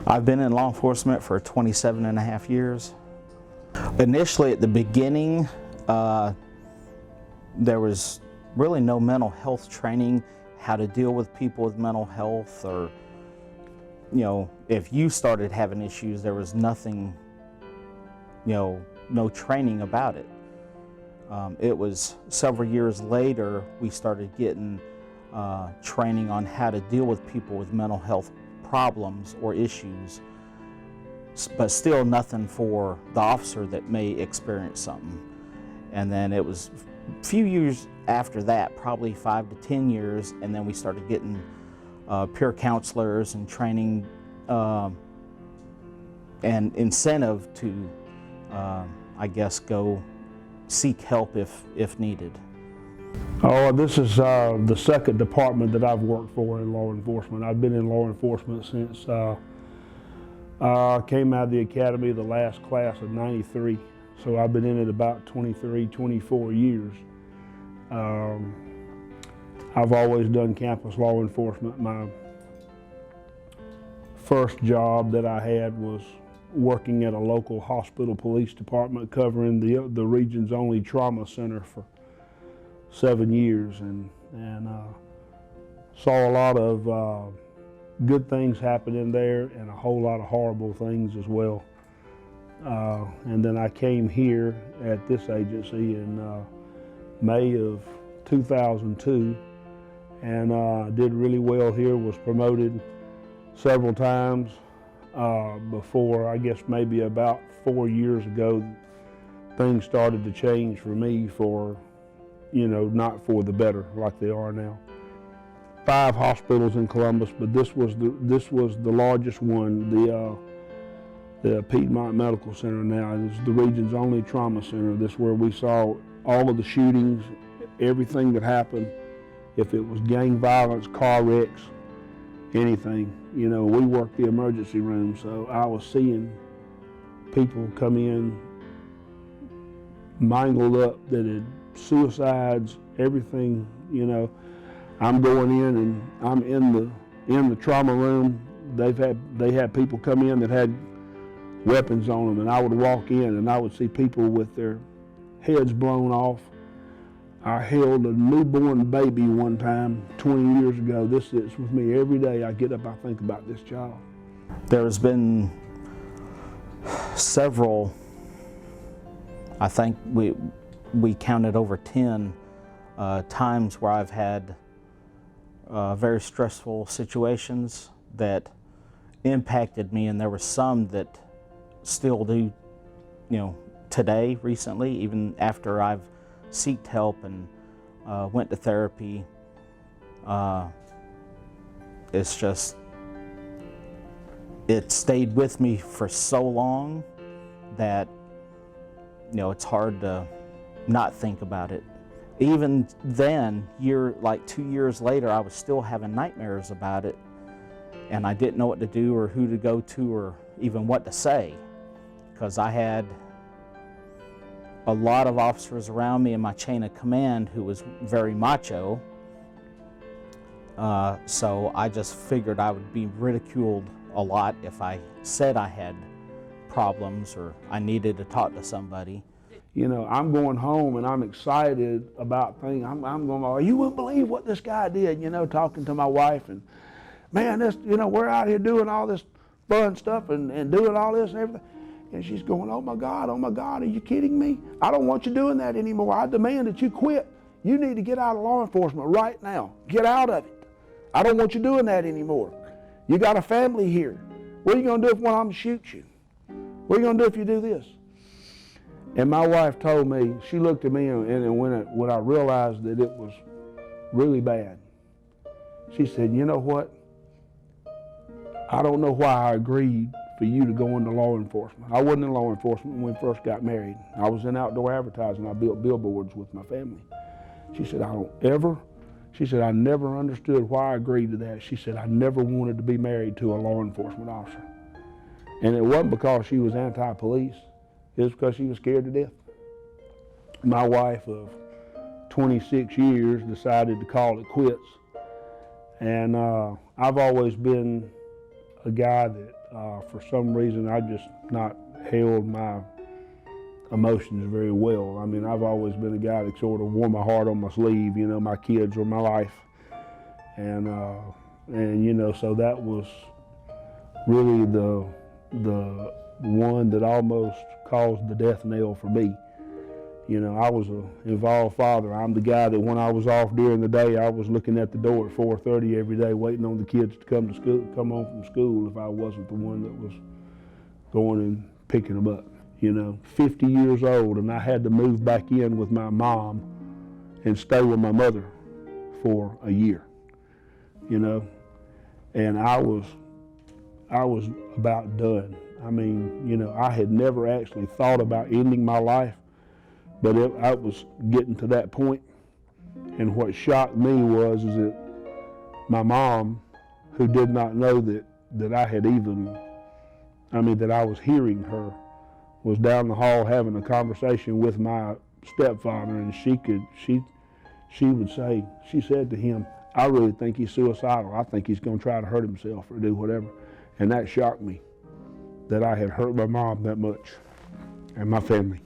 I've been in law enforcement for 27 and a half years. Initially, at the beginning, there was really no mental health training, how to deal with people with mental health, or, you know, if you started having issues, there was nothing, you know, no training about it. It was several years later we started getting training on how to deal with people with mental health problems or issues, but still nothing for the officer that may experience something. And then it was a few years after that, probably 5 to 10 years, and then we started getting peer counselors and training and incentive to, I guess, go seek help if needed. Oh, this is the second department that I've worked for in law enforcement. I've been in law enforcement since I came out of the academy, the last class of '93. So I've been in it about 23, 24 years. I've always done campus law enforcement. My first job that I had was working at a local hospital police department covering the region's only trauma center for 7 years, and saw a lot of good things happen in there and a whole lot of horrible things as well. And then I came here at this agency in May of 2002 and did really well here, was promoted several times before, I guess maybe about 4 years ago, things started to change for me for, you know, not for the better like they are now. 5 hospitals in Columbus, but this was the largest one, the Piedmont Medical Center now. It's the region's only trauma center. This is where we saw all of the shootings, everything that happened. If it was gang violence, car wrecks, anything, you know, we worked the emergency room, so I was seeing people come in mangled up that had suicides, everything, you know. I'm going in and I'm in the trauma room. They had people come in that had weapons on them, and I would walk in and I would see people with their heads blown off. I held a newborn baby one time 20 years ago. This is with me every day. I get up, I think about this child. There's been several, I think we counted over 10 times where I've had very stressful situations that impacted me, and there were some that still do, you know, today, recently, even after I've sought help and went to therapy. It's just, it stayed with me for so long that, you know, it's hard to not think about it. Even then, like 2 years later, I was still having nightmares about it, and I didn't know what to do or who to go to or even what to say, because I had a lot of officers around me in my chain of command who was very macho. So I just figured I would be ridiculed a lot if I said I had problems or I needed to talk to somebody. You know, I'm going home and I'm excited about things. I'm going, oh, you wouldn't believe what this guy did, you know, talking to my wife, and man, this, you know, we're out here doing all this fun stuff and doing all this and everything. And she's going, oh my God, are you kidding me? I don't want you doing that anymore. I demand that you quit. You need to get out of law enforcement right now. Get out of it. I don't want you doing that anymore. You got a family here. What are you going to do if one of them shoots you? What are you going to do if you do this? And my wife told me, she looked at me, and when I realized that it was really bad, she said, you know what? I don't know why I agreed for you to go into law enforcement. I wasn't in law enforcement when we first got married. I was in outdoor advertising. I built billboards with my family. She said, she said, I never understood why I agreed to that. She said, I never wanted to be married to a law enforcement officer. And it wasn't because she was anti-police. It was because she was scared to death. My wife of 26 years decided to call it quits. And I've always been a guy that for some reason I just not held my emotions very well. I mean, I've always been a guy that sort of wore my heart on my sleeve. You know, my kids were my life, and you know, so that was really the one that almost caused the death knell for me. You know, I was an involved father. I'm the guy that when I was off during the day, I was looking at the door at 4:30 every day, waiting on the kids to come home from school if I wasn't the one that was going and picking them up. You know, 50 years old, and I had to move back in with my mom and stay with my mother for a year. You know, and I was about done. I mean, you know, I had never actually thought about ending my life, but I was getting to that point. And what shocked me was that my mom, who did not know that I had even, I mean, that I was hearing her, was down the hall having a conversation with my stepfather, and she would say, she said to him, "I really think he's suicidal. I think he's going to try to hurt himself or do whatever." And that shocked me, that I had hurt my mom that much and my family.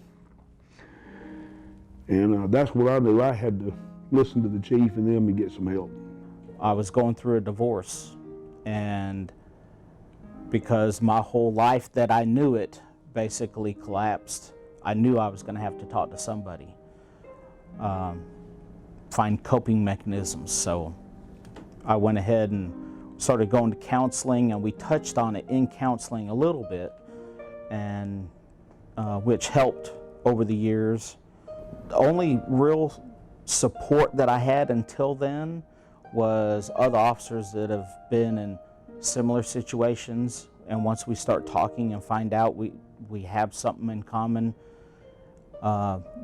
And that's what I knew. I had to listen to the chief and them and get some help. I was going through a divorce, and because my whole life that I knew it basically collapsed, I knew I was going to have to talk to somebody, find coping mechanisms. So I went ahead and started going to counseling, and we touched on it in counseling a little bit, and which helped over the years. The only real support that I had until then was other officers that have been in similar situations, and once we start talking and find out we have something in common,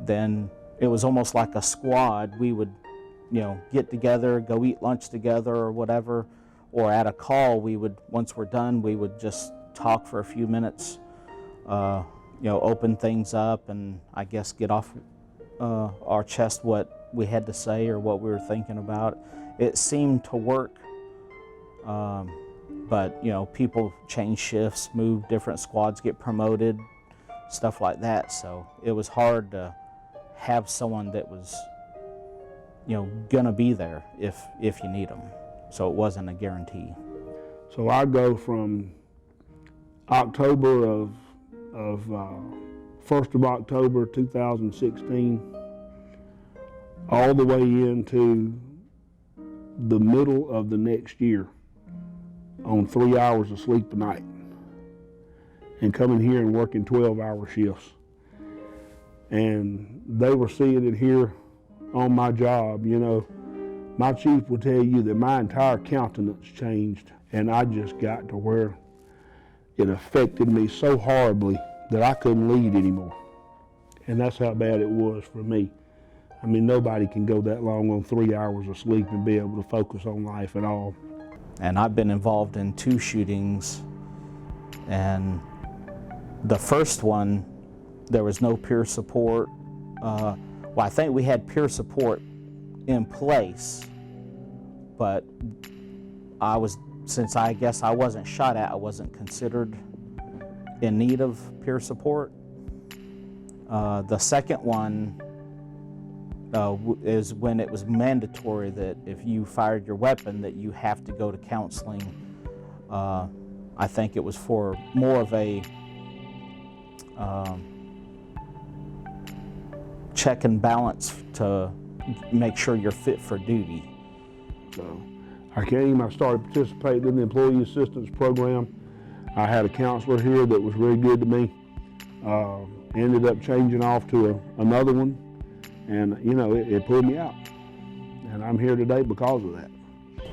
then it was almost like a squad. We would, you know, get together, go eat lunch together or whatever, or at a call, we would, once we're done, we would just talk for a few minutes, you know, open things up, and I guess get off our chest what we had to say or what we were thinking about. It seemed to work, but you know, people change shifts, move, different squads get promoted, stuff like that. So it was hard to have someone that was, you know, gonna be there if you need them. So it wasn't a guarantee. So I go from October of 1st of October 2016 all the way into the middle of the next year on 3 hours of sleep a night, and coming here and working 12-hour shifts. And they were seeing it here on my job. You know, my chief will tell you that my entire countenance changed, and I just got to where it affected me so horribly that I couldn't lead anymore. And that's how bad it was for me. I mean, nobody can go that long on 3 hours of sleep and be able to focus on life at all. And I've been involved in 2 shootings, and the first one, there was no peer support. Well, I think we had peer support in place, but since I guess I wasn't shot at, I wasn't considered in need of peer support. The second one is when it was mandatory that if you fired your weapon that you have to go to counseling. I think it was for more of a check and balance to make sure you're fit for duty. So I came, I started participating in the employee assistance program. I had a counselor here that was very good to me. Ended up changing off to another one, and you know, it pulled me out. And I'm here today because of that.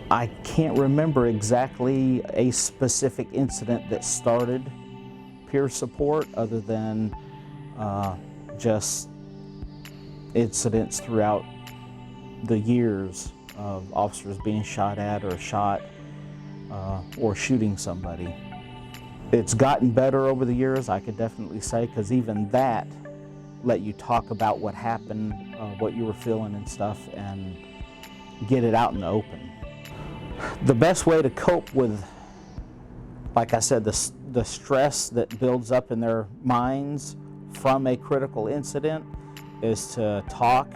I can't remember exactly a specific incident that started peer support other than just incidents throughout the years of officers being shot at or shot or shooting somebody. It's gotten better over the years, I could definitely say, because even that let you talk about what happened, what you were feeling and stuff, and get it out in the open. The best way to cope with Like I said, the stress that builds up in their minds from a critical incident is to talk.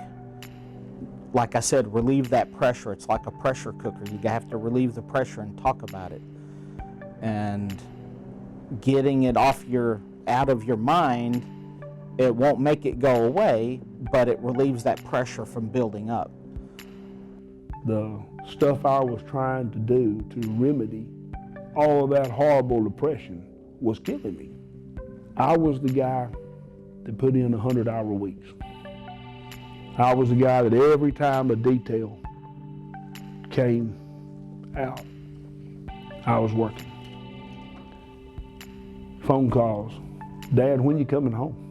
Like I said, relieve that pressure. It's like a pressure cooker. You have to relieve the pressure and talk about it. And getting it out of your mind, it won't make it go away, but it relieves that pressure from building up. The stuff I was trying to do to remedy all of that horrible depression was killing me. I was the guy that put in 100-hour weeks. I was the guy that every time a detail came out, I was working. Phone calls, Dad, when you coming home?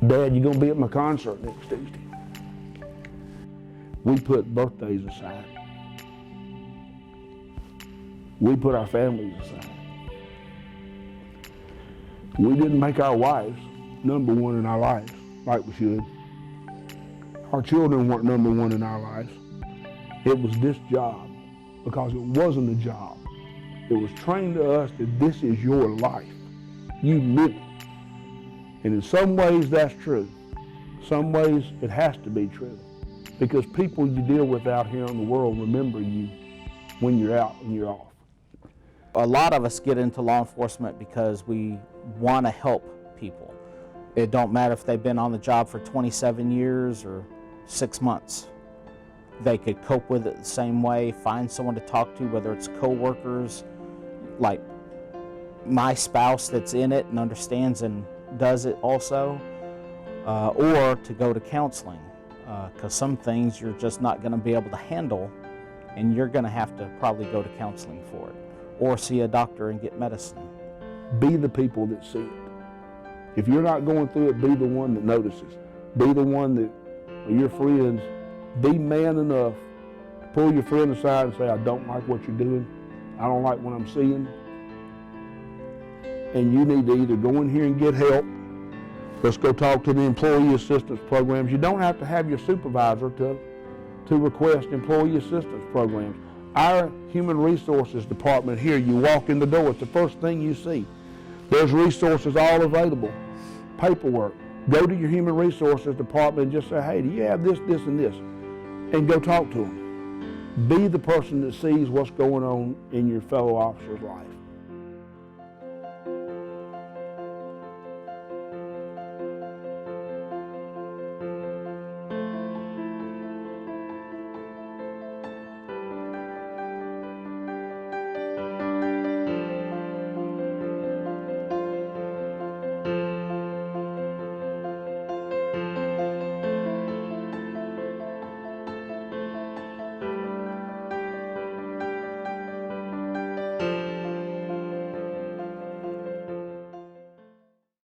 Dad, you gonna be at my concert next Tuesday? We put birthdays aside. We put our families aside. We didn't make our wives number one in our lives like we should. Our children weren't number one in our lives. It was this job, because it wasn't a job. It was trained to us that this is your life. You live it. And in some ways that's true. Some ways it has to be true. Because people you deal with out here in the world remember you when you're out and you're off. A lot of us get into law enforcement because we want to help people. It don't matter if they've been on the job for 27 years or 6 months. They could cope with it the same way, find someone to talk to, whether it's co-workers, like my spouse that's in it and understands and does it also, or to go to counseling, because some things you're just not going to be able to handle, and you're going to have to probably go to counseling for it, or see a doctor and get medicine. Be the people that see it. If you're not going through it, be the one that notices. Be the one that, or your friends, be man enough to pull your friend aside and say, I don't like what you're doing. I don't like what I'm seeing. And you need to either go in here and get help. Let's go talk to the employee assistance programs. You don't have to have your supervisor to request employee assistance programs. Our human resources department here, you walk in the door, it's the first thing you see. There's resources all available, paperwork. Go to your human resources department and just say, hey, do you have this, this, and this? And go talk to them. Be the person that sees what's going on in your fellow officer's life.